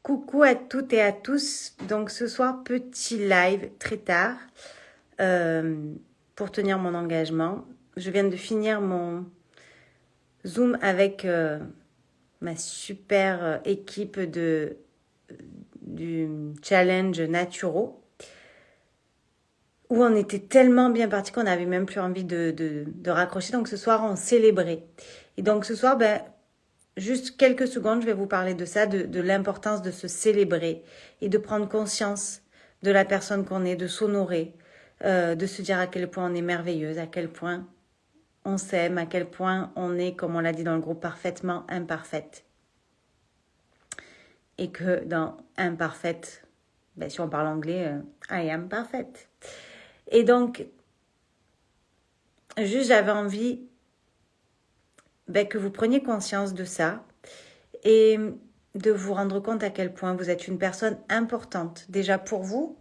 Coucou à toutes et à tous. Donc ce soir, petit live très tard pour tenir mon engagement. Je viens de finir mon Zoom avec ma super équipe du challenge Naturo où on était tellement bien partis qu'on n'avait même plus envie de raccrocher. Donc ce soir, on célébrait. Et donc ce soir, juste quelques secondes, je vais vous parler de ça, de l'importance de se célébrer et de prendre conscience de la personne qu'on est, de s'honorer, de se dire à quel point on est merveilleuse, à quel point on s'aime, à quel point on est, comme on l'a dit dans le groupe, parfaitement imparfaite. Et que dans imparfaite, si on parle anglais, I am perfect. Et donc, juste j'avais envie que vous preniez conscience de ça et de vous rendre compte à quel point vous êtes une personne importante, déjà pour vous,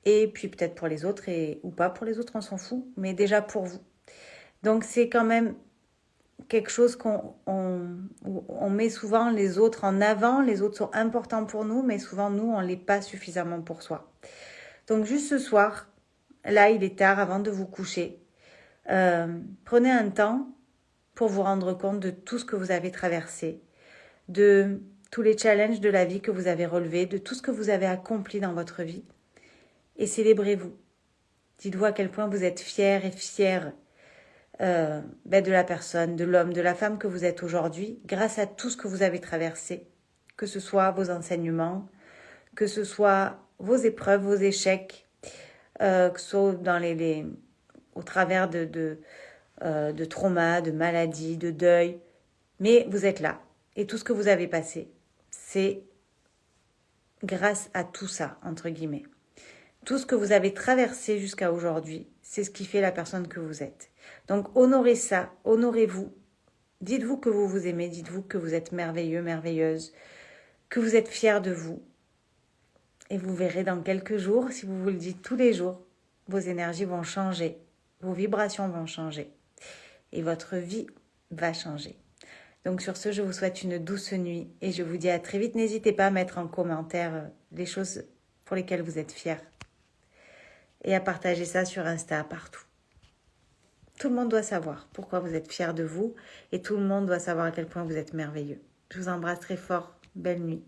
et puis peut-être pour les autres, ou pas pour les autres, on s'en fout, mais déjà pour vous. Donc c'est quand même quelque chose on met souvent les autres en avant, les autres sont importants pour nous, mais souvent nous, on ne l'est pas suffisamment pour soi. Donc juste ce soir, là il est tard, avant de vous coucher, prenez un temps pour vous rendre compte de tout ce que vous avez traversé, de tous les challenges de la vie que vous avez relevés, de tout ce que vous avez accompli dans votre vie. Et célébrez-vous. Dites-vous à quel point vous êtes fiers et fiers de la personne, de l'homme, de la femme que vous êtes aujourd'hui, grâce à tout ce que vous avez traversé, que ce soit vos enseignements, que ce soit vos épreuves, vos échecs, que ce soit au travers de traumas, de maladies, de deuil. Mais vous êtes là. Et tout ce que vous avez passé, c'est grâce à tout ça, entre guillemets. Tout ce que vous avez traversé jusqu'à aujourd'hui, c'est ce qui fait la personne que vous êtes. Donc honorez ça, honorez-vous. Dites-vous que vous vous aimez, dites-vous que vous êtes merveilleux, merveilleuse, que vous êtes fiers de vous. Et vous verrez dans quelques jours, si vous vous le dites tous les jours, vos énergies vont changer, vos vibrations vont changer et votre vie va changer. Donc sur ce, je vous souhaite une douce nuit et je vous dis à très vite. N'hésitez pas à mettre en commentaire les choses pour lesquelles vous êtes fiers et à partager ça sur Insta partout. Tout le monde doit savoir pourquoi vous êtes fiers de vous et tout le monde doit savoir à quel point vous êtes merveilleux. Je vous embrasse très fort. Belle nuit.